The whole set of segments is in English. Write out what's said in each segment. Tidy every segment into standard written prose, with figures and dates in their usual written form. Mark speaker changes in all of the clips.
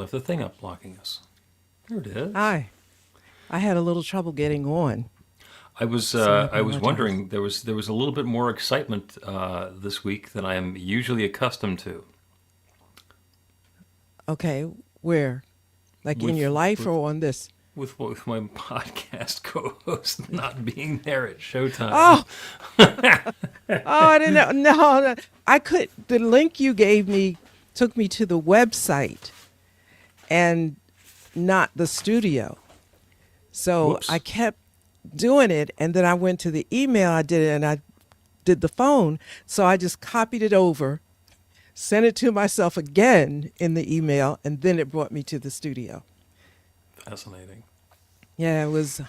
Speaker 1: left the thing up blocking us. There it is.
Speaker 2: Hi. I had a little trouble getting on, so I
Speaker 1: I was
Speaker 2: apologize.
Speaker 1: wondering there was a little bit more excitement this week than I am usually accustomed to
Speaker 2: Okay, where? Like in
Speaker 1: with
Speaker 2: your life
Speaker 1: with
Speaker 2: or on this?
Speaker 1: with my podcast co-host not being there at showtime.
Speaker 2: Oh, oh, I didn't know. No, no, I could. The link you gave me took me to the website and not the studio. So I
Speaker 1: Whoops.
Speaker 2: kept doing it, and then I went to the email. I did it, and I did the phone. So I just copied it over, sent it to myself again in the email, and then it brought me to the studio.
Speaker 1: Fascinating.
Speaker 2: Yeah, it was.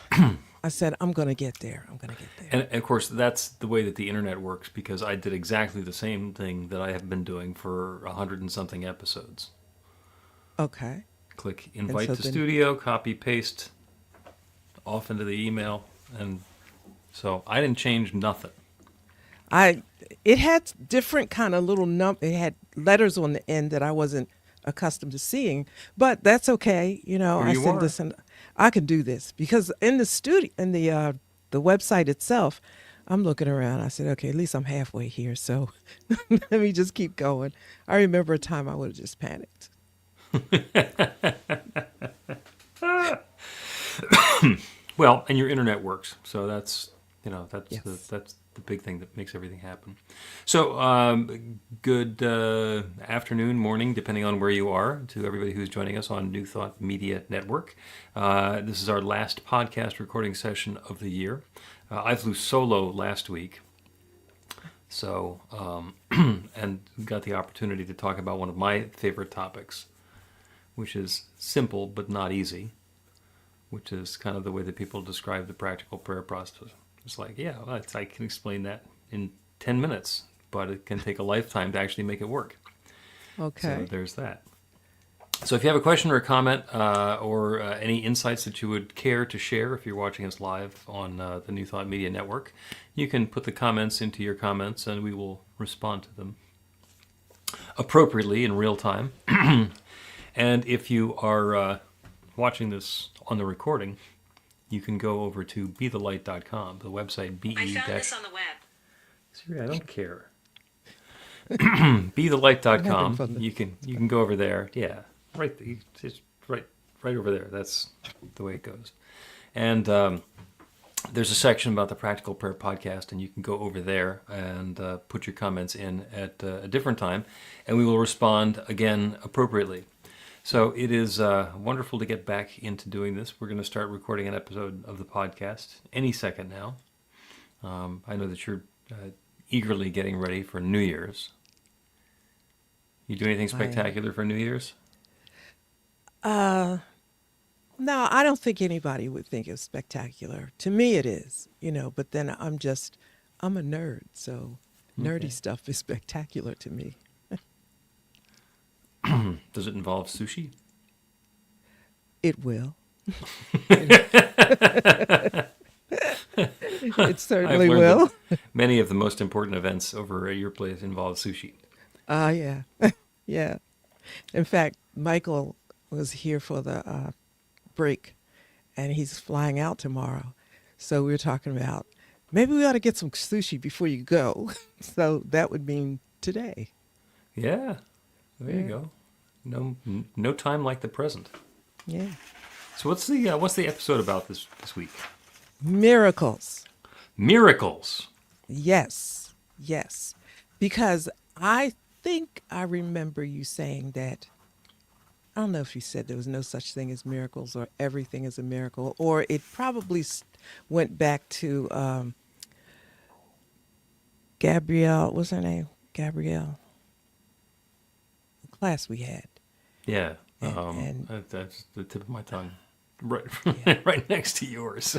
Speaker 2: I said, I'm going to get there. I'm going to get there.
Speaker 1: And of course, that's the way that the internet works because I did exactly the same thing that I have been doing for 100 and something episodes.
Speaker 2: Okay.
Speaker 1: Click
Speaker 2: And
Speaker 1: invite
Speaker 2: so
Speaker 1: to
Speaker 2: then
Speaker 1: studio, copy, paste off into the email. And so I didn't change nothing.
Speaker 2: I, it had different kind of little it had letters on the end that I wasn't accustomed to seeing, but that's okay.
Speaker 1: Here
Speaker 2: I
Speaker 1: you
Speaker 2: said,
Speaker 1: are.
Speaker 2: listen, I can do this because in the studio, in the website itself, I'm looking around. I said, okay, at least I'm halfway here. So let me just keep going. I remember a time I would have just panicked.
Speaker 1: Well, and your internet works, so
Speaker 2: Yes.
Speaker 1: that's the big thing that makes everything happen. So, good afternoon, morning, depending on where you are, to everybody who's joining us on New Thought Media Network. This is our last podcast recording session of the year. I flew solo last week, so and got the opportunity to talk about one of my favorite topics, which is simple but not easy, which is kind of the way that people describe the practical prayer process. It's like, yeah, well, I can explain that in 10 minutes, but it can take a lifetime to actually make it work. So
Speaker 2: Okay.
Speaker 1: there's that. So if you have a question or a comment or any insights that you would care to share if you're watching us live on the New Thought Media Network, you can put the comments into your comments and we will respond to them appropriately in real time. And if you are watching this on the recording, you can go over to bethelight.com, the website
Speaker 3: I
Speaker 1: be
Speaker 3: found this
Speaker 1: dash.
Speaker 3: on the web.
Speaker 1: Siri, I don't care.
Speaker 2: I'm having
Speaker 1: Bethelight.com.
Speaker 2: fun.
Speaker 1: You can go over there. Yeah, right. It's right over there. That's the way it goes. And there's a section about the Practical Prayer Podcast, and you can go over there and put your comments in at a different time, and we will respond again appropriately. So it is wonderful to get back into doing this. We're going to start recording an episode of the podcast any second now. I know that you're eagerly getting ready for New Year's. You do anything
Speaker 2: I am.
Speaker 1: spectacular for New Year's?
Speaker 2: Uh, no, I don't think anybody would think it's spectacular. To me, it is, but then I'm a nerd. So nerdy
Speaker 1: Okay.
Speaker 2: stuff is spectacular to me.
Speaker 1: Does it involve sushi?
Speaker 2: It will. It, it
Speaker 1: I've
Speaker 2: certainly
Speaker 1: learned that
Speaker 2: will.
Speaker 1: many of the most important events over at your place involve sushi.
Speaker 2: Yeah. Yeah. In fact, Michael was here for the break and he's flying out tomorrow. So we were talking about maybe we ought to get some sushi before you go. So that would mean today.
Speaker 1: Yeah, there you
Speaker 2: Yeah.
Speaker 1: go. No time like the present.
Speaker 2: Yeah.
Speaker 1: So what's the episode about this week?
Speaker 2: Miracles.
Speaker 1: Miracles.
Speaker 2: Yes. Yes. Because I think I remember you saying that. I don't know if you said there was no such thing as miracles or everything is a miracle, or it probably went back to Gabrielle. What's her name? Gabrielle. Class we had.
Speaker 1: Yeah,
Speaker 2: And
Speaker 1: that's the tip of my tongue. Right,
Speaker 2: yeah.
Speaker 1: right next to yours.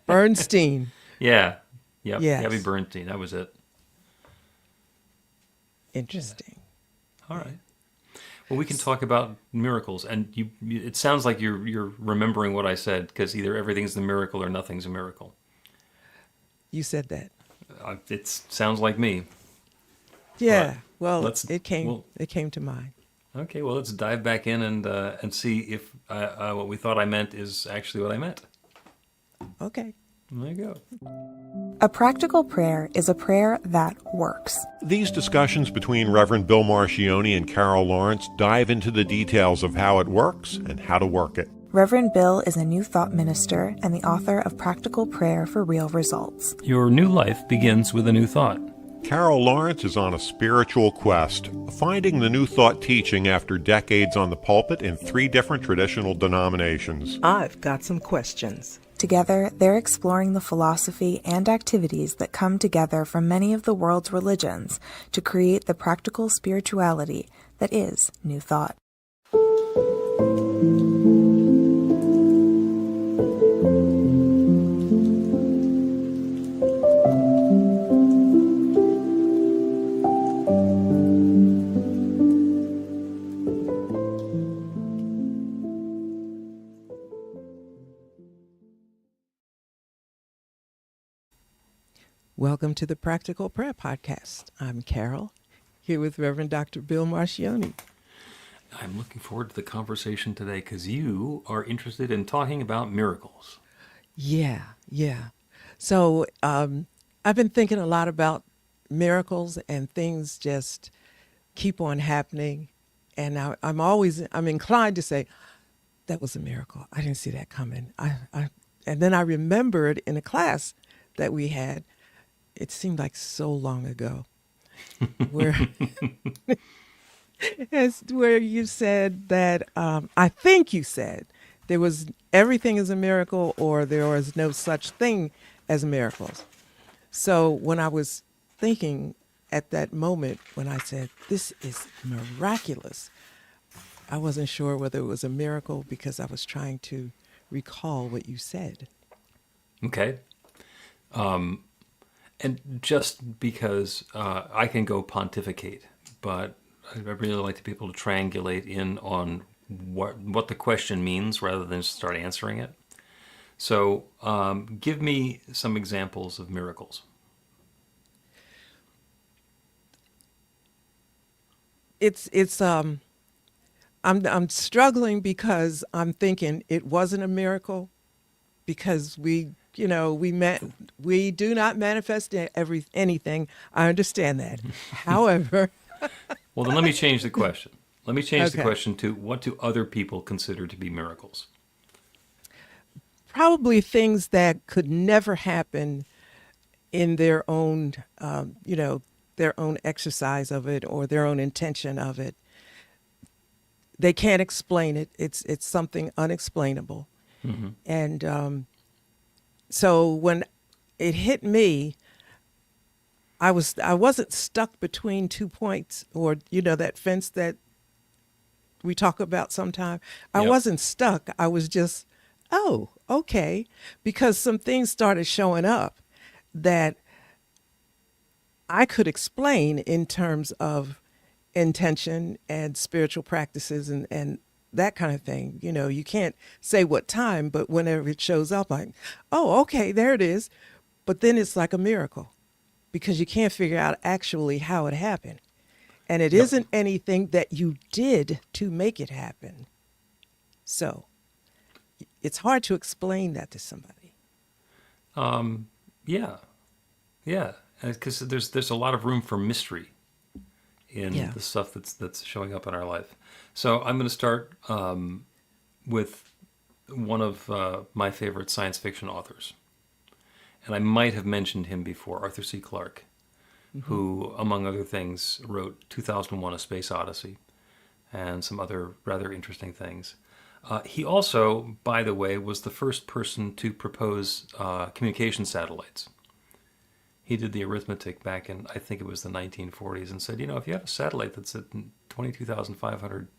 Speaker 2: Bernstein.
Speaker 1: Yeah, yep, Gabby
Speaker 2: Yes.
Speaker 1: Bernstein. That was it. Yeah.
Speaker 2: Interesting.
Speaker 1: All
Speaker 2: Yeah.
Speaker 1: right. Well, we can talk about miracles, and it sounds like you're remembering what I said because either everything's a miracle or nothing's a miracle.
Speaker 2: You said that.
Speaker 1: It sounds like me, but
Speaker 2: Yeah. Well,
Speaker 1: let's
Speaker 2: it came
Speaker 1: well
Speaker 2: it came to mind.
Speaker 1: Okay, well, let's dive back in and see if what we thought I meant is actually what I meant.
Speaker 2: Okay.
Speaker 1: There you go.
Speaker 3: A practical prayer is a prayer that works.
Speaker 4: These discussions between Reverend Bill Marchiony and Carol Lawrence dive into the details of how it works and how to work it.
Speaker 3: Reverend Bill is a New Thought minister and the author of Practical Prayer for Real Results.
Speaker 1: Your new life begins with a new thought.
Speaker 4: Carol Lawrence is on a spiritual quest, finding the New Thought teaching after decades on the pulpit in 3 different traditional denominations.
Speaker 5: I've got some questions.
Speaker 3: Together, they're exploring the philosophy and activities that come together from many of the world's religions to create the practical spirituality that is New Thought.
Speaker 2: Welcome to the Practical Prayer Podcast. I'm Carol, here with Reverend Dr. Bill Marchiony.
Speaker 1: I'm looking forward to the conversation today because you are interested in talking about miracles.
Speaker 2: Yeah. So I've been thinking a lot about miracles, and things just keep on happening. And I'm inclined to say, that was a miracle. I didn't see that coming. And then I remembered in a class that we had, it seemed like so long ago, where where you said that, I think you said there was everything is a miracle, or there was no such thing as miracles. So when I was thinking at that moment when I said, this is miraculous, I wasn't sure whether it was a miracle because I was trying to recall what you said.
Speaker 1: Okay. And just because I can go pontificate, but I really like to people to triangulate in on what the question means rather than just start answering it. So give me some examples of miracles.
Speaker 2: I'm struggling because I'm thinking it wasn't a miracle because we do not manifest anything. I understand that. However,
Speaker 1: Well, then let me change the question. Let me change the
Speaker 2: Okay.
Speaker 1: question to, what do other people consider to be miracles?
Speaker 2: probably things that could never happen in their own, their own exercise of it or their own intention of it. They can't explain it. It's something unexplainable.
Speaker 1: Mm-hmm.
Speaker 2: And so when it hit me, I wasn't stuck between 2 points, or that fence that we talk about sometime. I
Speaker 1: Yep.
Speaker 2: wasn't stuck. I was just, oh, okay, because some things started showing up that I could explain in terms of intention and spiritual practices and that kind of thing. You can't say what time, but whenever it shows up, like, oh, okay, there it is. But then it's like a miracle because you can't figure out actually how it happened. And it
Speaker 1: Yep.
Speaker 2: isn't anything that you did to make it happen. So it's hard to explain that to somebody.
Speaker 1: Yeah, because there's a lot of room for mystery in
Speaker 2: Yeah.
Speaker 1: the stuff that's showing up in our life. So I'm going to start with one of my favorite science fiction authors, and I might have mentioned him before, Arthur C. Clarke, who, among other things, wrote 2001: A Space Odyssey and some other rather interesting things. He also, by the way, was the first person to propose communication satellites. He did the arithmetic back in, I think it was the 1940s, and said, if you have a satellite that's at 22,500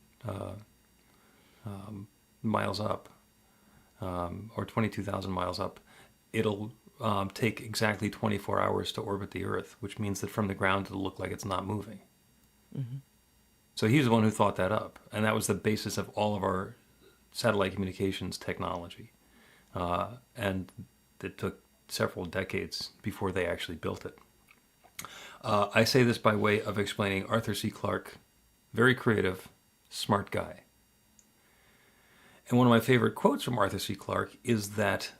Speaker 1: miles up, or 22,000 miles up, it'll take exactly 24 hours to orbit the Earth, which means that from the ground it'll look like it's not moving.
Speaker 2: Mm-hmm.
Speaker 1: So he was the one who thought that up, and that was the basis of all of our satellite communications technology. And it took several decades before they actually built it. I say this by way of explaining Arthur C. Clarke, very creative, smart guy. And one of my favorite quotes from Arthur C. Clarke is that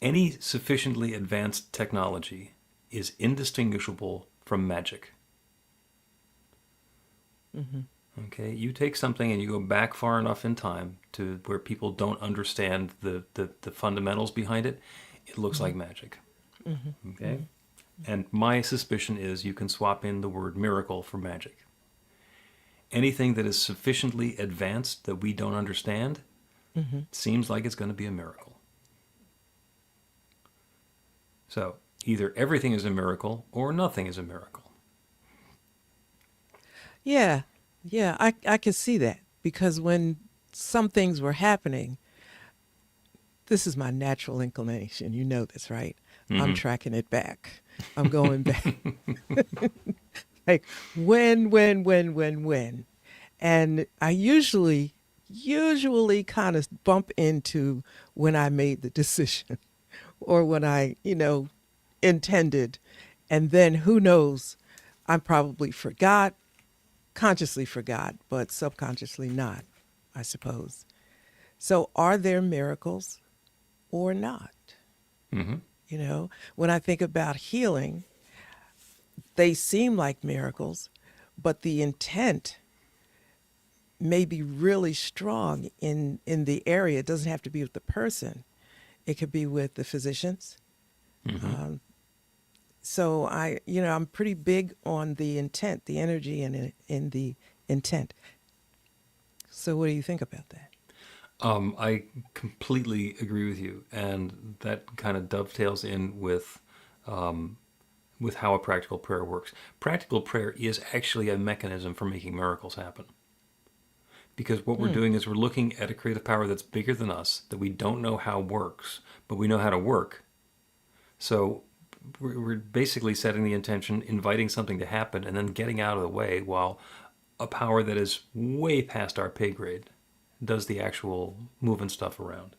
Speaker 1: any sufficiently advanced technology is indistinguishable from magic. Okay, you take something and you go back far enough in time to where people don't understand the fundamentals behind it, it looks like magic. Okay? And my suspicion is you can swap in the word miracle for magic. Anything that is sufficiently advanced that we don't understand seems like it's going to be a miracle. So either everything is a miracle or nothing is a miracle.
Speaker 2: Yeah, yeah, I can see that because when some things were happening, this is my natural inclination. You know this, right? I'm tracking it back. I'm going back. Like when. And I usually kind of bump into when I made the decision or when I, intended. And then who knows, I probably forgot, consciously forgot, but subconsciously not, I suppose. So are there miracles or not? When I think about healing, they seem like miracles, but the intent may be really strong in the area. It doesn't have to be with the person. It could be with the physicians. So I'm pretty big on the intent, the energy in the intent. So what do you think about that?
Speaker 1: I completely agree with you, and that kind of dovetails in with how a practical prayer works. Practical prayer is actually a mechanism for making miracles happen. Because what we're doing is we're looking at a creative power that's bigger than us, that we don't know how works, but we know how to work. So we're basically setting the intention, inviting something to happen, and then getting out of the way while a power that is way past our pay grade does the actual moving stuff around.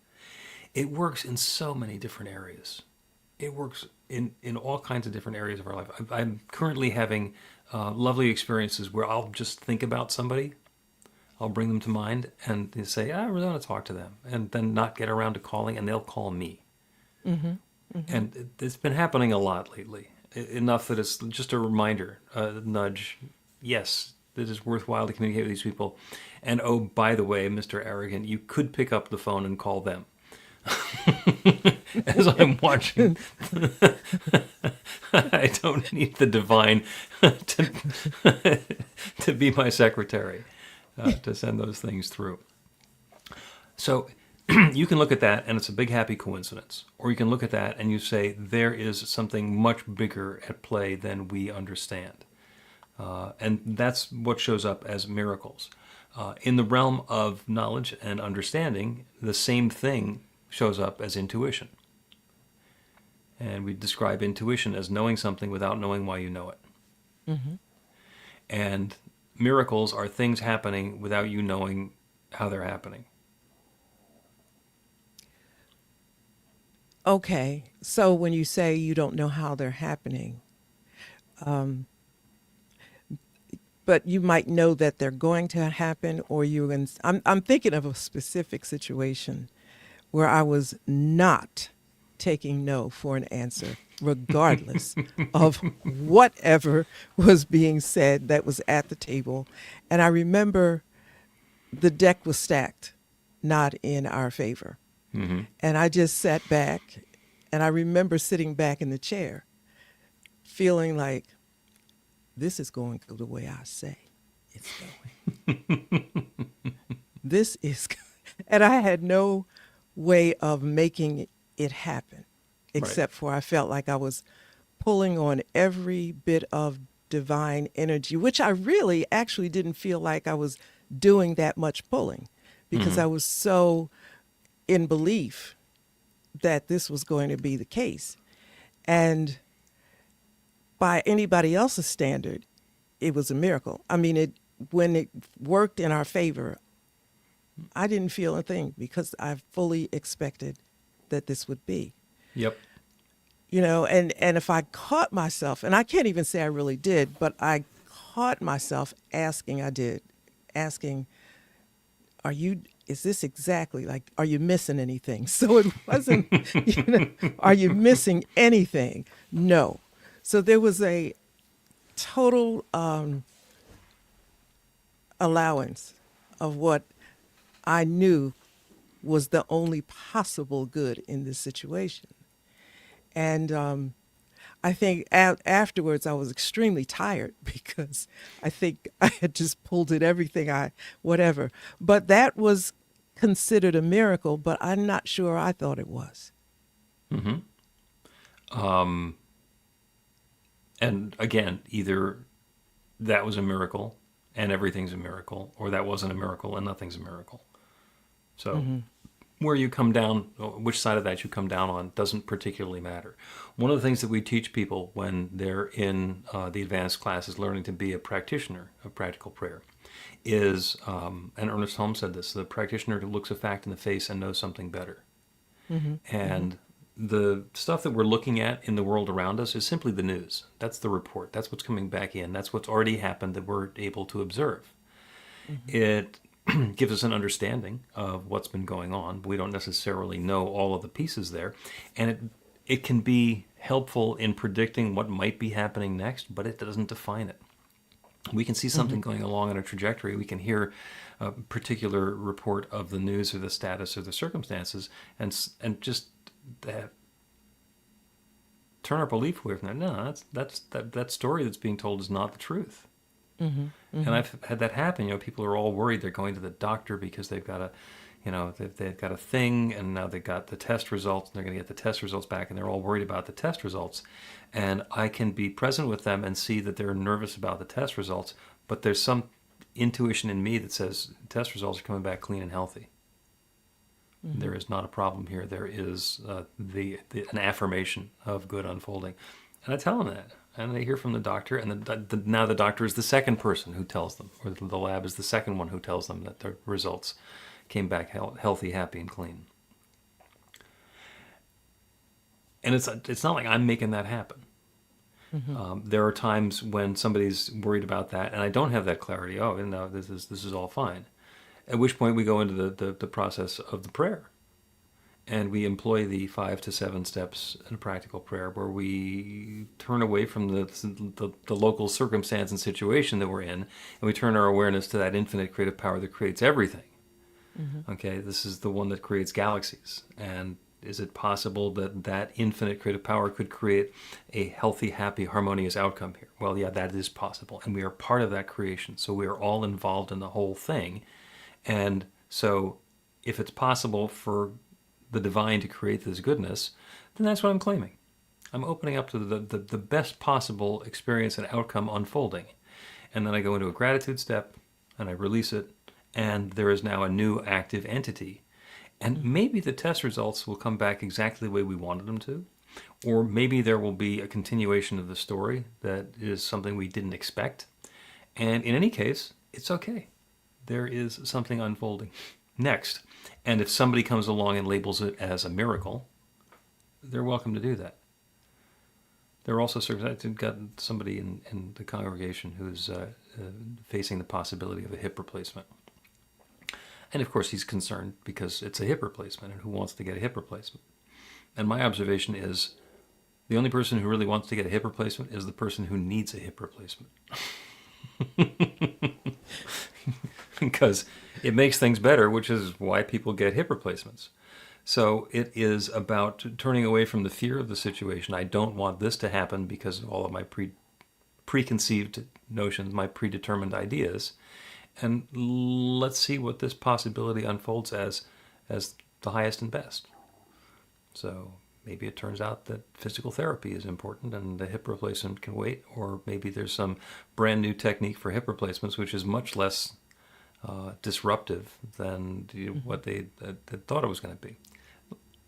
Speaker 1: It works in so many different areas. It works in all kinds of different areas of our life. I'm currently having lovely experiences where I'll just think about somebody. I'll bring them to mind and they say, I really want to talk to them. And then not get around to calling, and they'll call me. And it's been happening a lot lately. Enough that it's just a reminder, a nudge. Yes, it is worthwhile to communicate with these people. And oh, by the way, Mr. Arrogant, you could pick up the phone and call them. As I'm watching, I don't need the divine to be my secretary, to send those things through. So you can look at that and it's a big happy coincidence. Or you can look at that and you say there is something much bigger at play than we understand. And that's what shows up as miracles. In the realm of knowledge and understanding, the same thing shows up as intuition. And we describe intuition as knowing something without knowing why you know it. And miracles are things happening without you knowing how they're happening.
Speaker 2: Okay, so when you say you don't know how they're happening, but you might know that they're going to happen, or I'm thinking of a specific situation where I was not taking no for an answer, regardless of whatever was being said that was at the table. And I remember the deck was stacked, not in our favor. And I just sat back, and I remember sitting back in the chair, feeling like, this is going to go the way I say it's going. This is, and I had no way of making it happen, except for I felt like I was pulling on every bit of divine energy, which I really actually didn't feel like I was doing that much pulling, because I was so in belief that this was going to be the case. And by anybody else's standard, it was a miracle. I mean, when it worked in our favor, I didn't feel a thing because I fully expected that this would be.
Speaker 1: Yep.
Speaker 2: And if I caught myself, and I can't even say I really did, but I caught myself asking asking, is this exactly like, are you missing anything? So it wasn't, are you missing anything? No. So there was a total allowance of what I knew was the only possible good in this situation. And I think afterwards I was extremely tired because I think I had just pulled it whatever. But that was considered a miracle, but I'm not sure I thought it was.
Speaker 1: And again, either that was a miracle and everything's a miracle, or that wasn't a miracle and nothing's a miracle. So where you come down, which side of that you come down on, doesn't particularly matter. One of the things that we teach people when they're in the advanced classes learning to be a practitioner of practical prayer is, and Ernest Holmes said this, the practitioner who looks a fact in the face and knows something better. And the stuff that we're looking at in the world around us is simply the news. That's the report. That's what's coming back in. That's what's already happened that we're able to observe. It gives us an understanding of what's been going on. We don't necessarily know all of the pieces there. And it can be helpful in predicting what might be happening next, but it doesn't define it. We can see something going along in a trajectory. We can hear a particular report of the news or the status or the circumstances and just turn our belief away from that. No, that story that's being told is not the truth. And I've had that happen. People are all worried. They're going to the doctor because they've got they've got a thing, and now they've got the test results, and they're going to get the test results back, and they're all worried about the test results. And I can be present with them and see that they're nervous about the test results, but there's some intuition in me that says test results are coming back clean and healthy. There is not a problem here. There is an affirmation of good unfolding. And I tell them that. And they hear from the doctor, and now the doctor is the second person who tells them, or the lab is the second one who tells them that the results came back healthy, happy, and clean. And it's not like I'm making that happen. There are times when somebody's worried about that, and I don't have that clarity. Oh, no, this is all fine. At which point we go into the process of the prayer. And we employ the 5 to 7 steps in a practical prayer where we turn away from the local circumstance and situation that we're in, and we turn our awareness to that infinite creative power that creates everything. Okay, this is the one that creates galaxies. And is it possible that infinite creative power could create a healthy, happy, harmonious outcome here? Well, yeah, that is possible. And we are part of that creation. So we are all involved in the whole thing. And so if it's possible for the divine to create this goodness, then that's what I'm claiming. I'm opening up to the best possible experience and outcome unfolding. And then I go into a gratitude step, and I release it, and there is now a new active entity. And maybe the test results will come back exactly the way we wanted them to, or maybe there will be a continuation of the story that is something we didn't expect. And in any case, it's okay. There is something unfolding next. And if somebody comes along and labels it as a miracle, they're welcome to do that. There are also circumstances. I've got somebody in the congregation who's facing the possibility of a hip replacement. And of course he's concerned because it's a hip replacement, and who wants to get a hip replacement? And my observation is the only person who really wants to get a hip replacement is the person who needs a hip replacement. Because it makes things better, which is why people get hip replacements. So it is about turning away from the fear of the situation. I don't want this to happen because of all of my preconceived notions, my predetermined ideas. And let's see what this possibility unfolds as the highest and best. So maybe it turns out that physical therapy is important and the hip replacement can wait, or maybe there's some brand new technique for hip replacements which is much less disruptive than what they thought it was going to be.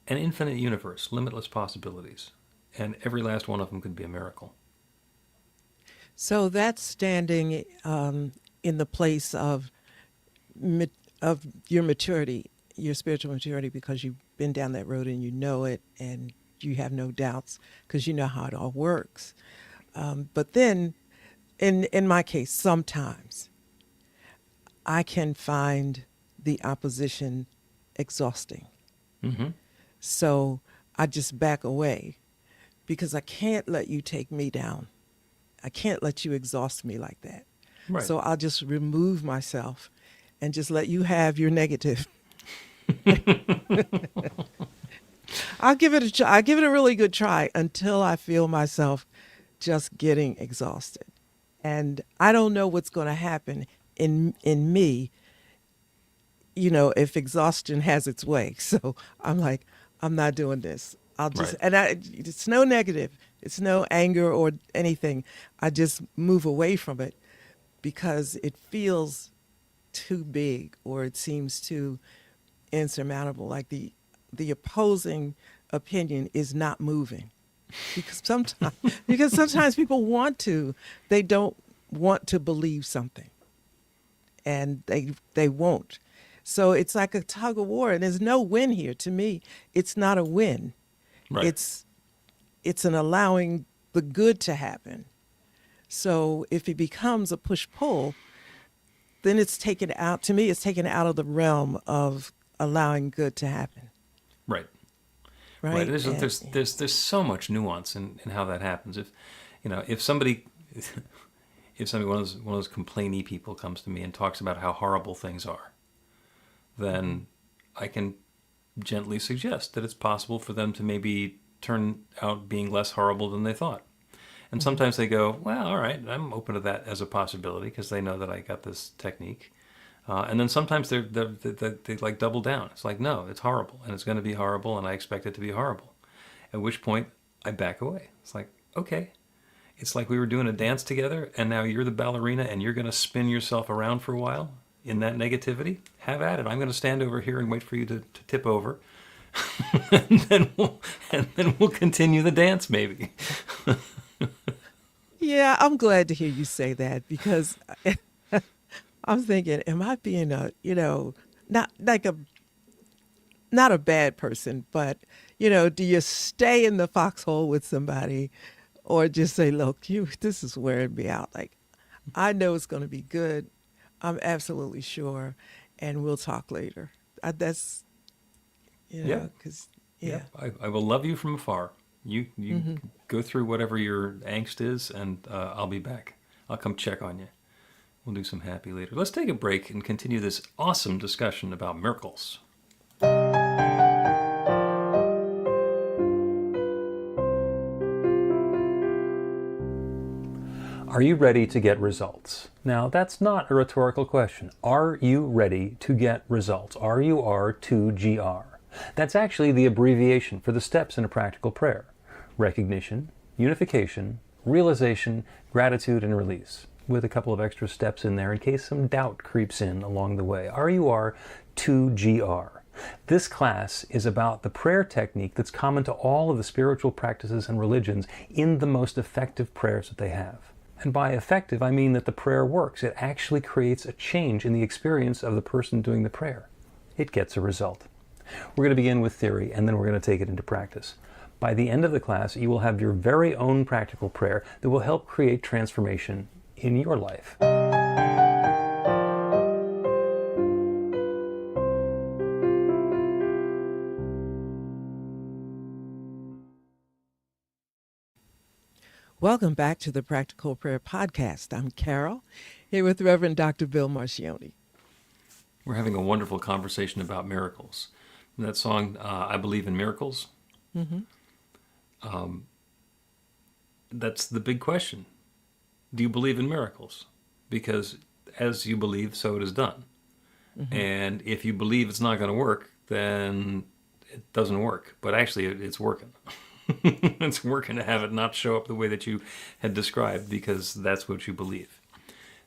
Speaker 1: An infinite universe, limitless possibilities, and every last one of them could be a miracle.
Speaker 2: So that's standing in the place of your maturity, your spiritual maturity, because you've been down that road and you know it, and you have no doubts because you know how it all works. But then, in my case, sometimes I can find the opposition exhausting.
Speaker 1: Mm-hmm.
Speaker 2: So I just back away because I can't let you take me down. I can't let you exhaust me like that.
Speaker 1: Right.
Speaker 2: So I'll just remove myself and just let you have your negative. I'll give it a try. I give it a really good try until I feel myself just getting exhausted. And I don't know what's going to happen in me, if exhaustion has its way. So I'm like, I'm not doing this. I'll just,
Speaker 1: Right.
Speaker 2: it's no negative. It's no anger or anything. I just move away from it because it feels too big or it seems too insurmountable. Like the opposing opinion is not moving because sometimes people they don't want to believe something and they won't. So it's like a tug of war and there's no win here. To me, it's not a win.
Speaker 1: Right.
Speaker 2: It's an allowing the good to happen. So if it becomes a push-pull, then it's taken out, to me, it's taken out of the realm of allowing good to happen.
Speaker 1: Right.
Speaker 2: Right.
Speaker 1: Right. There's so much nuance in how that happens. If somebody one of those complainy people comes to me and talks about how horrible things are, then I can gently suggest that it's possible for them to maybe turn out being less horrible than they thought. And sometimes they go, well, all right, I'm open to that as a possibility because they know that I got this technique. And then sometimes they like double down. It's like, no, it's horrible and it's going to be horrible and I expect it to be horrible. At which point I back away. It's like, okay. It's like we were doing a dance together and now you're the ballerina and you're going to spin yourself around for a while in that negativity. Have at it. I'm going to stand over here and wait for you to tip over. and then we'll continue the dance maybe.
Speaker 2: Yeah, I'm glad to hear you say that because I'm thinking, am I being not like not a bad person, but do you stay in the foxhole with somebody or just say, look, this is wearing me out. Like, I know it's going to be good. I'm absolutely sure. And we'll talk later. That's,
Speaker 1: Yeah.
Speaker 2: because, yeah.
Speaker 1: I will love you from afar. You go through whatever your angst is, and I'll be back. I'll come check on you. We'll do some happy later. Let's take a break and continue this awesome discussion about miracles. Are you ready to get results? Now, that's not a rhetorical question. Are you ready to get results? RUR2GR. That's actually the abbreviation for the steps in a practical prayer. Recognition, unification, realization, gratitude, and release, with a couple of extra steps in there in case some doubt creeps in along the way. RUR2GR. This class is about the prayer technique that's common to all of the spiritual practices and religions in the most effective prayers that they have. And by effective, I mean that the prayer works. It actually creates a change in the experience of the person doing the prayer. It gets a result. We're going to begin with theory, and then we're going to take it into practice. By the end of the class, you will have your very own practical prayer that will help create transformation in your life.
Speaker 2: Welcome back to the Practical Prayer Podcast. I'm Carol, here with Reverend Dr. Bill Marchiony.
Speaker 1: We're having a wonderful conversation about miracles. That song, I Believe in Miracles, that's the big question. Do you believe in miracles? Because as you believe, so it is done. And if you believe it's not going to work, then it doesn't work. But actually, it's working. It's working to have it not show up the way that you had described because that's what you believe.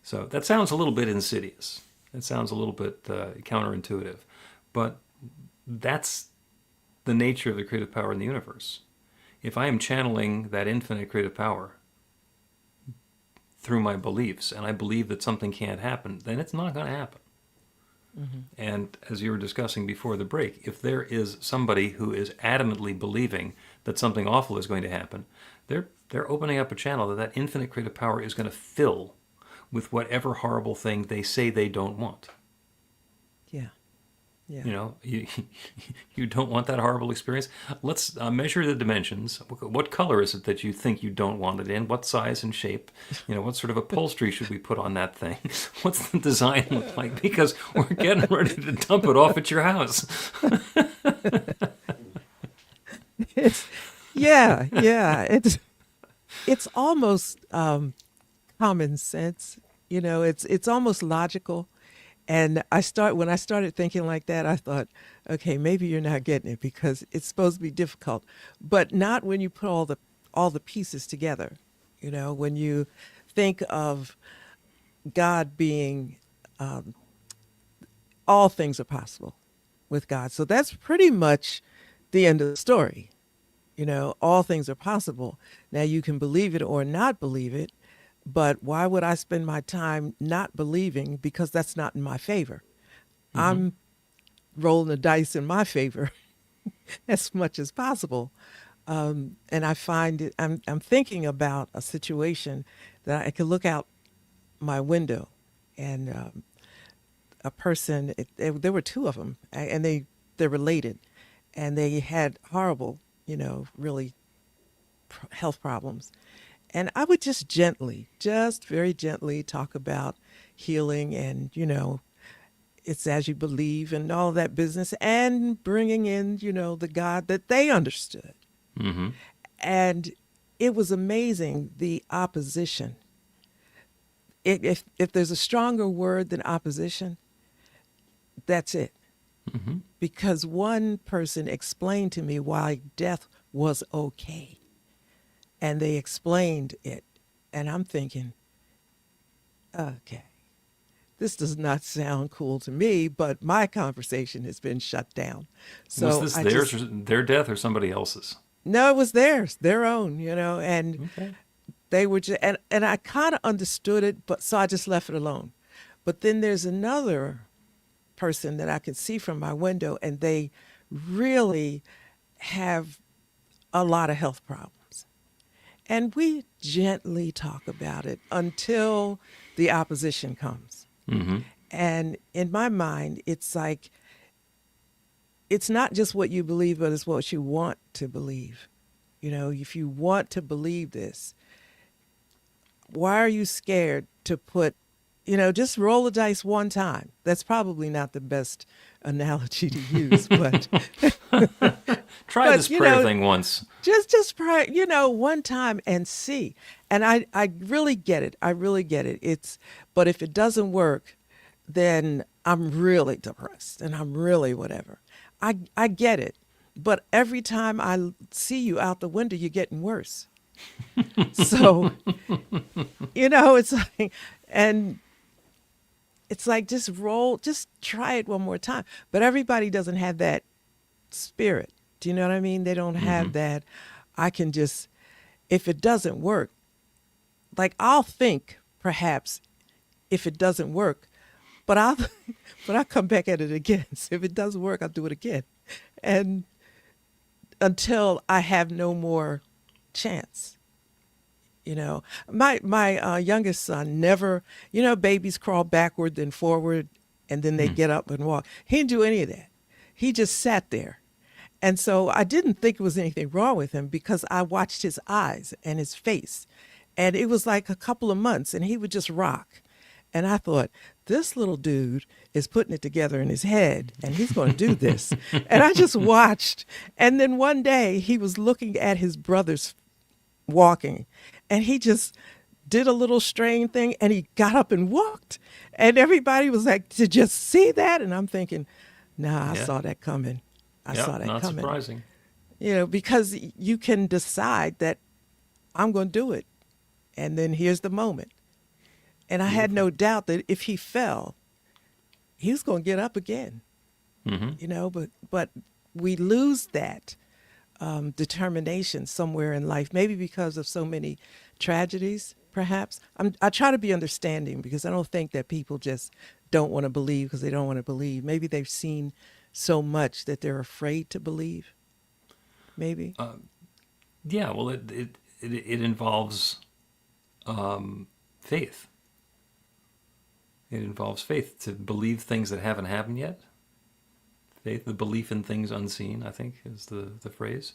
Speaker 1: So that sounds a little bit insidious. It sounds a little bit counterintuitive. But that's the nature of the creative power in the universe. If I am channeling that infinite creative power through my beliefs, and I believe that something can't happen, then it's not going to happen. And as you were discussing before the break, if there is somebody who is adamantly believing that something awful is going to happen, they're opening up a channel that infinite creative power is going to fill with whatever horrible thing they say they don't want.
Speaker 2: Yeah. Yeah.
Speaker 1: You know, you don't want that horrible experience. Let's measure the dimensions. What color is it that you think you don't want it in? What size and shape? You know, what sort of upholstery should we put on that thing? What's the design look like? Because we're getting ready to dump it off at your house.
Speaker 2: Yeah. It's almost common sense. You know, it's almost logical. And when I started thinking like that, I thought, okay, maybe you're not getting it because it's supposed to be difficult, but not when you put all the pieces together. You know, when you think of God being, all things are possible with God. So that's pretty much the end of the story. You know, all things are possible. Now you can believe it or not believe it, but why would I spend my time not believing because that's not in my favor? I'm rolling the dice in my favor as much as possible. And I find it, I'm thinking about a situation that I could look out my window and a person, there were two of them, and they're related, and they had horrible, you know, really health problems. And I would just very gently talk about healing and, you know, it's as you believe and all that business and bringing in, you know, the God that they understood.
Speaker 1: Mm-hmm.
Speaker 2: And it was amazing, the opposition. If there's a stronger word than opposition, that's it.
Speaker 1: Mm-hmm.
Speaker 2: Because one person explained to me why death was okay. And they explained it. And I'm thinking, okay, this does not sound cool to me, but my conversation has been shut down. So
Speaker 1: Was this their death or somebody else's?
Speaker 2: No, it was theirs, their own, you know, and
Speaker 1: Okay.
Speaker 2: they were just, and I kind of understood it, but so I just left it alone. But then there's another person that I could see from my window, and they really have a lot of health problems. And we gently talk about it until the opposition comes.
Speaker 1: Mm-hmm.
Speaker 2: And in my mind, it's like, it's not just what you believe, but it's what you want to believe. You know, if you want to believe this, why are you scared to put, you know, just roll the dice one time? That's probably not the best analogy to use, but
Speaker 1: Try
Speaker 2: But,
Speaker 1: this
Speaker 2: you
Speaker 1: prayer
Speaker 2: know,
Speaker 1: thing once.
Speaker 2: just pray, you know, one time and see. And I really get it. I really get it. But if it doesn't work, then I'm really depressed and I'm really whatever. I get it. But every time I see you out the window, you're getting worse. So, you know, and it's like, just try it one more time. But everybody doesn't have that spirit. Do you know what I mean? They don't have that. I can just, if it doesn't work, like I'll think perhaps if it doesn't work, but I'll come back at it again. So if it doesn't work, I'll do it again. And until I have no more chance. You know, my youngest son never, you know, babies crawl backward then forward and then they get up and walk. He didn't do any of that. He just sat there. And so I didn't think there was anything wrong with him because I watched his eyes and his face. And it was like a couple of months and he would just rock. And I thought, this little dude is putting it together in his head and he's going to do this. And I just watched. And then one day he was looking at his brothers walking and he just did a little strain thing and he got up and walked. And everybody was like, did you see that? And I'm thinking, nah, I saw that coming. I saw that
Speaker 1: not
Speaker 2: coming.
Speaker 1: surprising.
Speaker 2: You know, because you can decide that I'm going to do it. And then here's the moment. And I had no doubt that if he fell, he was going to get up again.
Speaker 1: Mm-hmm.
Speaker 2: You know, but we lose that determination somewhere in life, maybe because of so many tragedies, perhaps. I try to be understanding because I don't think that people just don't want to believe because they don't want to believe. Maybe they've seen so much that they're afraid to believe. Maybe.
Speaker 1: Yeah, well, it involves faith. It involves faith, to believe things that haven't happened yet. Faith, the belief in things unseen, I think, is the phrase.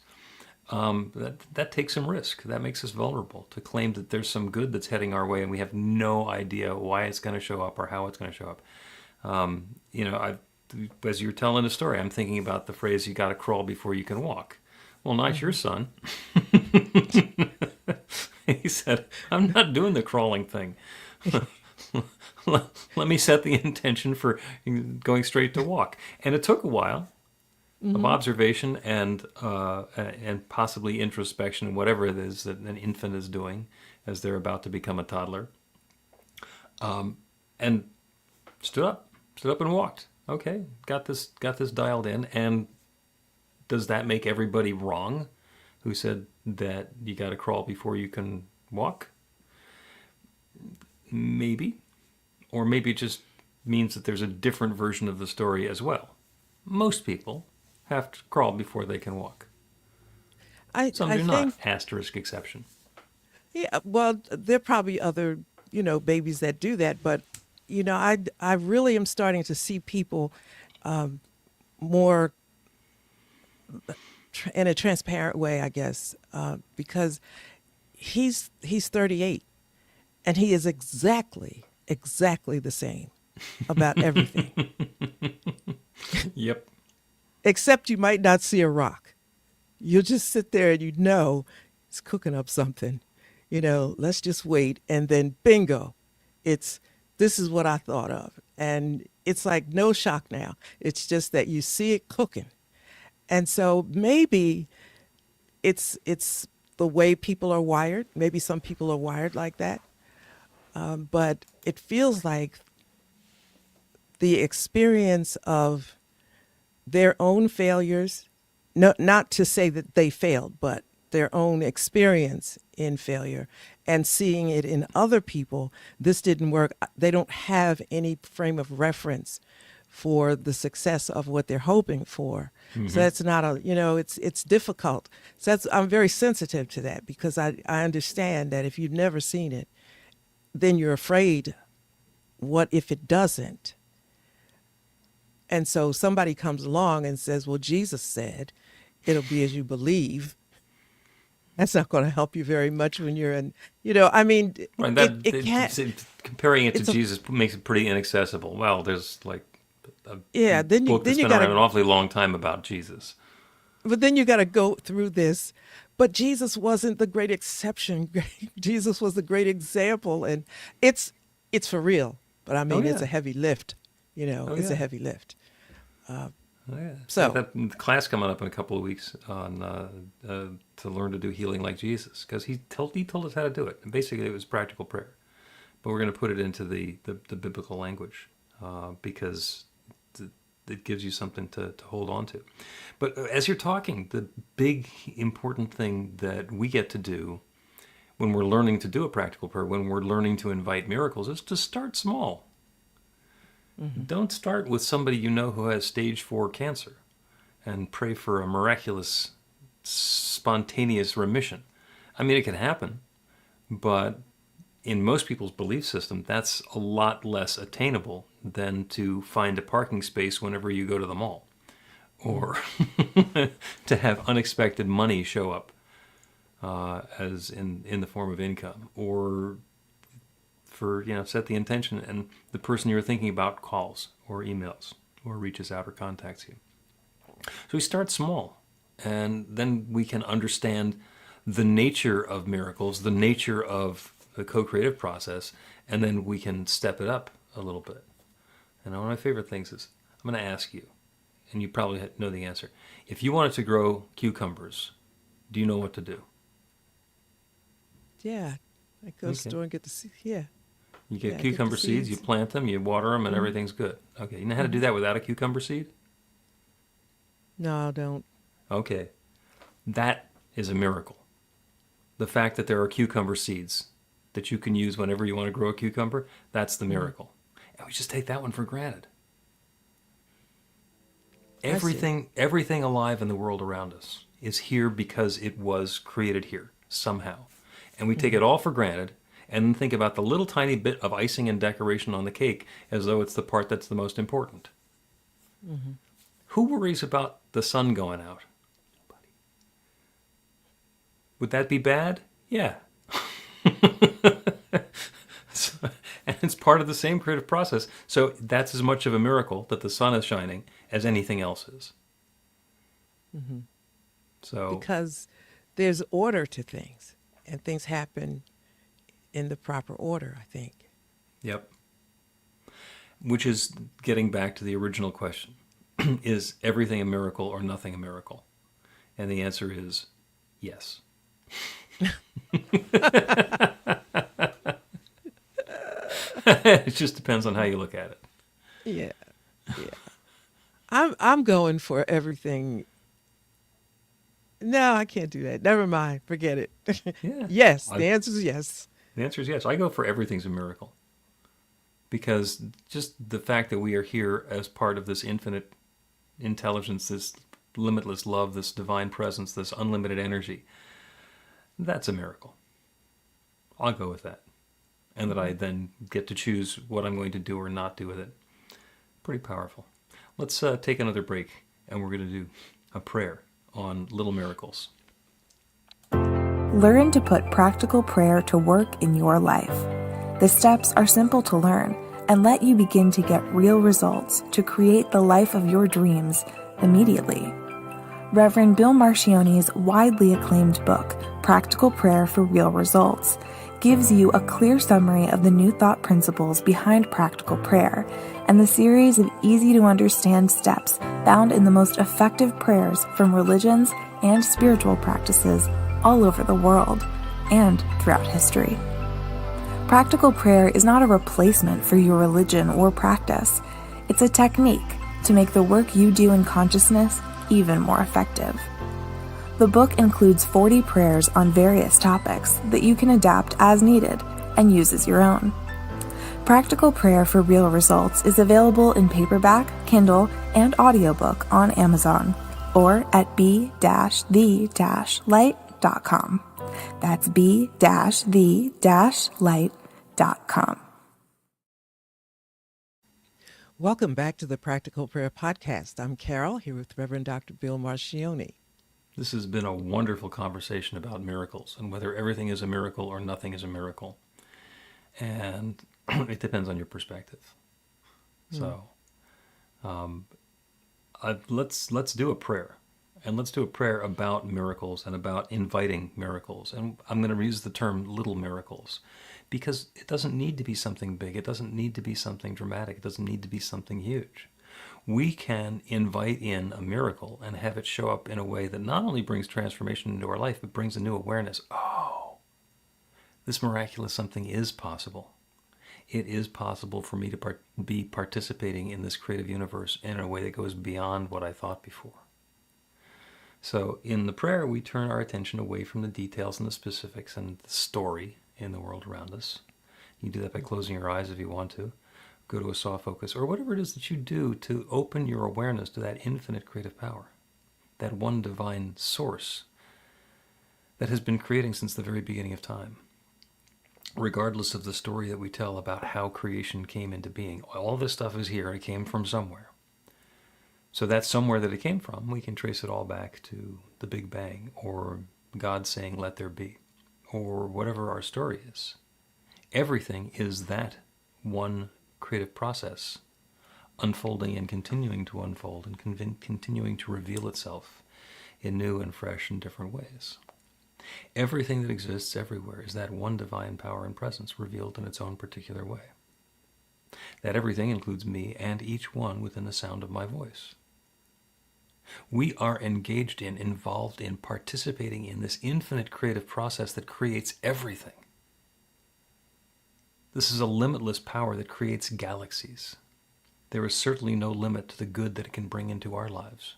Speaker 1: That takes some risk. That makes us vulnerable to claim that there's some good that's heading our way and we have no idea why it's going to show up or how it's going to show up. As you're telling the story, I'm thinking about the phrase, you got to crawl before you can walk. Well, not your son. He said, I'm not doing the crawling thing. Let me set the intention for going straight to walk. And it took a while of observation and possibly introspection and whatever it is that an infant is doing as they're about to become a toddler. And stood up and walked. Okay, got this dialed in. And does that make everybody wrong who said that you got to crawl before you can walk? Maybe. Or maybe it just means that there's a different version of the story as well. Most people have to crawl before they can walk. Some do not. Asterisk exception.
Speaker 2: Yeah, well, there are probably other, babies that do that, but, I really am starting to see people more in a transparent way, I guess, because he's 38 and he is exactly the same about everything.
Speaker 1: Yep.
Speaker 2: Except you might not see a rock. You'll just sit there and it's cooking up something. Let's just wait. And then bingo, this is what I thought of. And it's like no shock now. It's just that you see it cooking. And so maybe it's the way people are wired. Maybe some people are wired like that. But it feels like the experience of their own failures, not to say that they failed, but their own experience in failure and seeing it in other people, this didn't work. They don't have any frame of reference for the success of what they're hoping for. Mm-hmm. So that's not it's difficult. So I'm very sensitive to that because I understand that if you've never seen it, then you're afraid, what if it doesn't? And so somebody comes along and says, well, Jesus said, it'll be as you believe. That's not going to help you very much when you're in, right, it can't.
Speaker 1: Comparing it to Jesus makes it pretty inaccessible. Well, there's like a
Speaker 2: then
Speaker 1: book that's been around an awfully long time about Jesus.
Speaker 2: But then you got to go through this. But Jesus wasn't the great exception. Jesus was the great example. And it's for real. But I mean, It's a heavy lift. It's a heavy lift. So
Speaker 1: that class coming up in a couple of weeks on to learn to do healing like Jesus, because he told us how to do it. And basically, it was practical prayer, but we're going to put it into the biblical language because it gives you something to hold on to. But as you're talking, the big important thing that we get to do when we're learning to do a practical prayer, when we're learning to invite miracles, is to start small. Mm-hmm. Don't start with somebody who has stage 4 cancer and pray for a miraculous, spontaneous remission. I mean, it can happen, but in most people's belief system, that's a lot less attainable than to find a parking space whenever you go to the mall, or to have unexpected money show up as in the form of income, or for set the intention and the person you're thinking about calls or emails or reaches out or contacts you. So we start small, and then we can understand the nature of miracles, the nature of the co-creative process, and then we can step it up a little bit. And one of my favorite things is, I'm going to ask you, and you probably know the answer. If you wanted to grow cucumbers, do you know what to do?
Speaker 2: Yeah, I go to the store and get the seeds. Yeah.
Speaker 1: You get cucumber seeds, you plant them, you water them, and everything's good. Okay, you know how to do that without a cucumber seed?
Speaker 2: No, I don't.
Speaker 1: Okay, that is a miracle. The fact that there are cucumber seeds that you can use whenever you want to grow a cucumber, that's the miracle. And we just take that one for granted. Everything alive in the world around us is here because it was created here somehow. And we take it all for granted, and then think about the little tiny bit of icing and decoration on the cake as though it's the part that's the most important. Who worries about the sun going out? Nobody. Would that be bad? Yeah. And it's part of the same creative process. So that's as much of a miracle that the sun is shining as anything else is. So
Speaker 2: Because there's order to things, and things happen in the proper order, I think.
Speaker 1: Yep. Which is getting back to the original question. Is everything a miracle or nothing a miracle? And the answer is yes. It just depends on how you look at it.
Speaker 2: Yeah, yeah. I'm going for everything. No, I can't do that. Never mind. Forget it.
Speaker 1: Yeah.
Speaker 2: Yes, the answer is yes.
Speaker 1: The answer is yes. I go for everything's a miracle. Because just the fact that we are here as part of this infinite intelligence, this limitless love, this divine presence, this unlimited energy, that's a miracle. I'll go with that. And that I then get to choose what I'm going to do or not do with it. Pretty powerful. Let's take another break, and we're going to do a prayer on little miracles.
Speaker 3: Learn to put practical prayer to work in your life. The steps are simple to learn and let you begin to get real results to create the life of your dreams immediately. Reverend Bill Marchiony's widely acclaimed book, Practical Prayer for Real Results, gives you a clear summary of the new thought principles behind practical prayer and the series of easy-to-understand steps found in the most effective prayers from religions and spiritual practices all over the world and throughout history. Practical prayer is not a replacement for your religion or practice. It's a technique to make the work you do in consciousness even more effective. The book includes 40 prayers on various topics that you can adapt as needed and use as your own. Practical Prayer for Real Results is available in paperback, Kindle, and audiobook on Amazon or at b-the-light.com. That's b-the-light.com.
Speaker 2: Welcome back to the Practical Prayer Podcast. I'm Carol, here with Reverend Dr. Bill Marchiony.
Speaker 1: This has been a wonderful conversation about miracles and whether everything is a miracle or nothing is a miracle. And it depends on your perspective. So let's do a prayer. And let's do a prayer about miracles and about inviting miracles. And I'm going to use the term little miracles because it doesn't need to be something big. It doesn't need to be something dramatic. It doesn't need to be something huge. We can invite in a miracle and have it show up in a way that not only brings transformation into our life, but brings a new awareness. Oh, this miraculous something is possible. It is possible for me to be participating in this creative universe in a way that goes beyond what I thought before. So in the prayer, we turn our attention away from the details and the specifics and the story in the world around us. You can do that by closing your eyes if you want to. Go to a soft focus, or whatever it is that you do to open your awareness to that infinite creative power, that one divine source that has been creating since the very beginning of time. Regardless of the story that we tell about how creation came into being, all this stuff is here and it came from somewhere. So that somewhere that it came from, we can trace it all back to the Big Bang, or God saying, let there be, or whatever our story is. Everything is that one creative process unfolding and continuing to unfold and continuing to reveal itself in new and fresh and different ways. Everything that exists everywhere is that one divine power and presence revealed in its own particular way. That everything includes me and each one within the sound of my voice. We are engaged in, involved in, participating in this infinite creative process that creates everything. This is a limitless power that creates galaxies. There is certainly no limit to the good that it can bring into our lives.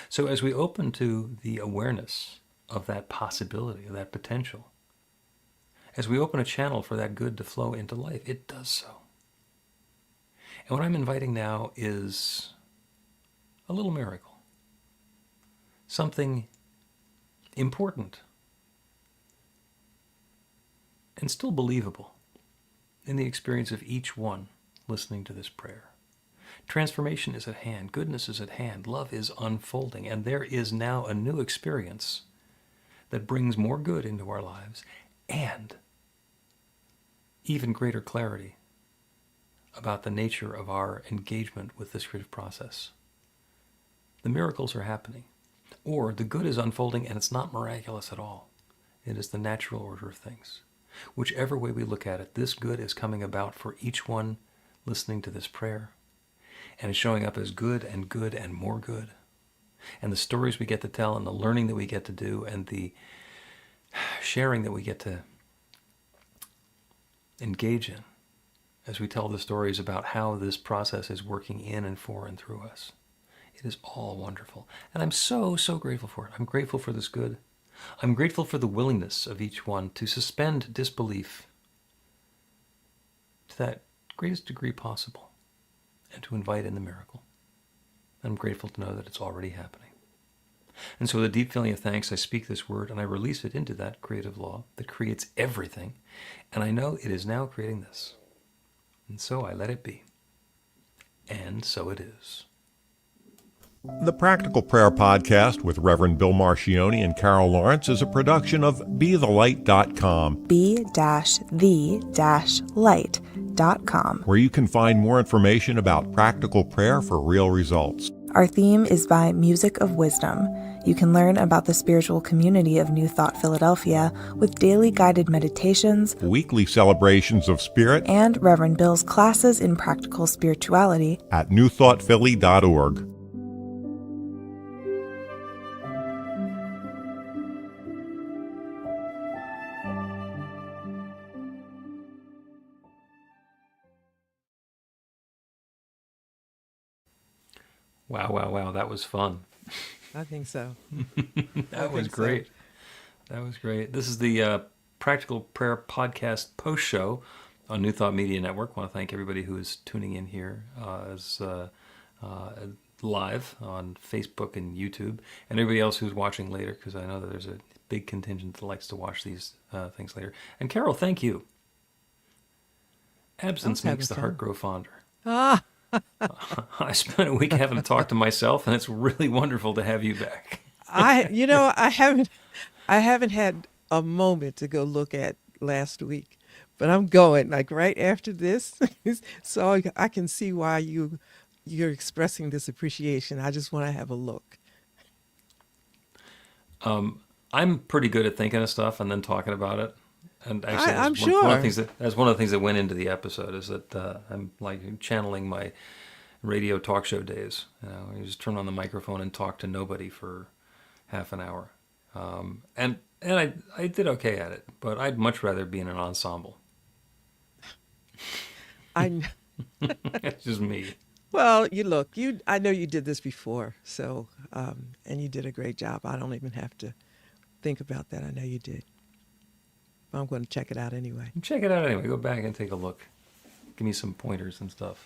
Speaker 1: So as we open to the awareness of that possibility, of that potential, as we open a channel for that good to flow into life, it does so. And what I'm inviting now is a little miracle. Something important. and still believable in the experience of each one listening to this prayer. Transformation is at hand. Goodness is at hand. Love is unfolding. And there is now a new experience that brings more good into our lives and even greater clarity about the nature of our engagement with this creative process. The miracles are happening, or the good is unfolding and it's not miraculous at all. It is the natural order of things. Whichever way we look at it, this good is coming about for each one listening to this prayer, and it's showing up as good and more good. And the stories we get to tell and the learning that we get to do and the sharing that we get to engage in as we tell the stories about how this process is working in and for and through us. It is all wonderful. And I'm so grateful for it. I'm grateful for this good. I'm grateful for the willingness of each one to suspend disbelief to that greatest degree possible and to invite in the miracle. I'm grateful to know that it's already happening. And so with a deep feeling of thanks, I speak this word and I release it into that creative law that creates everything. And I know it is now creating this. And so I let it be. And so it is.
Speaker 4: The Practical Prayer Podcast with Reverend Bill Marchiony and Carol Lawrence is a production of BeTheLight.com.
Speaker 3: be-the-light.com.
Speaker 4: Where you can find more information about practical prayer for real results.
Speaker 3: Our theme is by Music of Wisdom. You can learn about the spiritual community of New Thought Philadelphia with daily guided meditations,
Speaker 4: Weekly celebrations of spirit,
Speaker 3: and Reverend Bill's classes in practical spirituality
Speaker 4: at newthoughtphilly.org.
Speaker 1: Wow. That was fun.
Speaker 2: I think so.
Speaker 1: That was great. That was great. This is the Practical Prayer Podcast post show on New Thought Media Network. I want to thank everybody who is tuning in here as live on Facebook and YouTube, and everybody else who's watching later, because I know that there's a big contingent that likes to watch these things later. And Carol, thank you. Absence makes the heart grow fonder.
Speaker 2: Ah,
Speaker 1: I spent a week having to talk to myself, and it's really wonderful to have you back.
Speaker 2: I haven't had a moment to go look at last week, but I'm going like right after this, so I can see why you're expressing this appreciation. I just want to have a look.
Speaker 1: I'm pretty good at thinking of stuff and then talking about it. And actually,
Speaker 2: I'm
Speaker 1: that's one of the
Speaker 2: sure.
Speaker 1: that's one of the things that went into the episode is that I'm like channeling my radio talk show days. You just turn on the microphone and talk to nobody for half an hour. And I did okay at it, but I'd much rather be in an ensemble. It's just me.
Speaker 2: Well, I know you did this before, so and you did a great job. I don't even have to think about that. I know you did. I'm going to check it out anyway.
Speaker 1: Check it out anyway. Go back and take a look. Give me some pointers and stuff.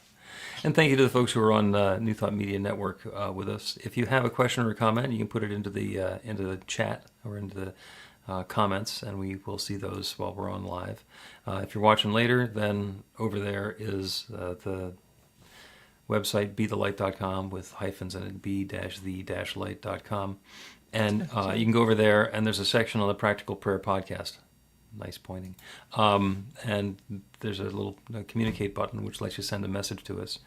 Speaker 1: And thank you to the folks who are on New Thought Media Network with us. If you have a question or a comment, you can put it into the chat or into the comments, and we will see those while we're on live. If you're watching later, then over there is the website, BeTheLight.com with hyphens in it, b-the-light.com. And you can go over there, and there's a section on the Practical Prayer Podcast. Nice pointing. And there's a little communicate button which lets you send a message to us.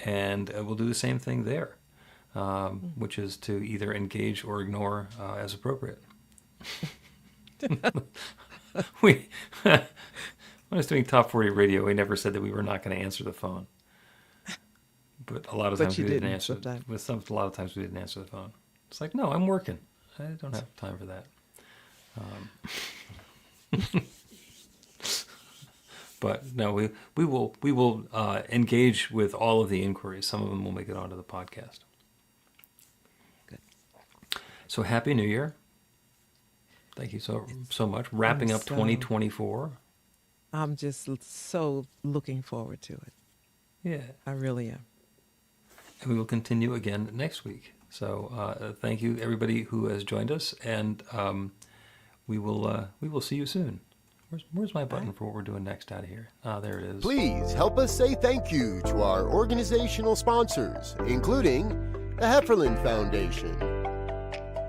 Speaker 1: And we'll do the same thing there, which is to either engage or ignore as appropriate. When I was doing Top 40 Radio, we never said that we were not going to answer the phone. But a lot of times we didn't answer. A lot of times we didn't answer the phone. It's like, no, I'm working. I don't have time for that. But no, we will engage with all of the inquiries. Some of them will make it onto the podcast.
Speaker 2: Good.
Speaker 1: So Happy New Year! Thank you so much. Wrapping up 2024.
Speaker 2: I'm just so looking forward to it.
Speaker 1: Yeah,
Speaker 2: I really am.
Speaker 1: and we will continue again next week. So thank you everybody who has joined us, and we will see you soon. Where's my button for what we're doing next out of here? Ah, there it is.
Speaker 6: Please help us say thank you to our organizational sponsors, including the Hefferland Foundation,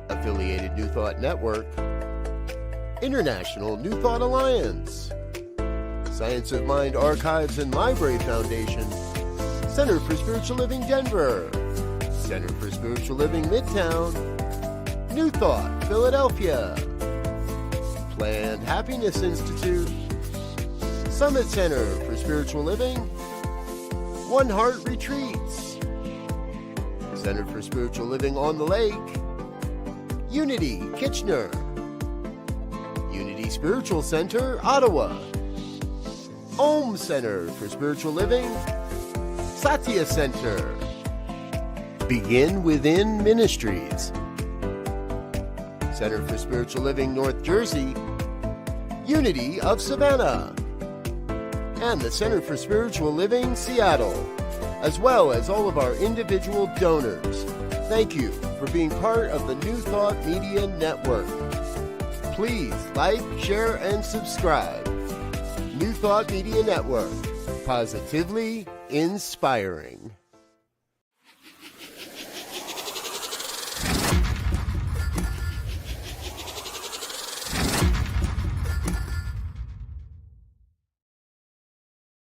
Speaker 6: Affiliated New Thought Network, International New Thought Alliance, Science of Mind Archives and Library Foundation, Center for Spiritual Living Denver, Center for Spiritual Living Midtown, New Thought Philadelphia, Planned Happiness Institute, Summit Center for Spiritual Living, One Heart Retreats, Center for Spiritual Living on the Lake, Unity Kitchener, Unity Spiritual Center Ottawa, Om Center for Spiritual Living, Satya Center, Begin Within Ministries, Center for Spiritual Living North Jersey, Unity of Savannah, and the Center for Spiritual Living Seattle, as well as all of our individual donors. Thank you for being part of the New Thought Media Network. Please like, share, and subscribe. New Thought Media Network, positively inspiring.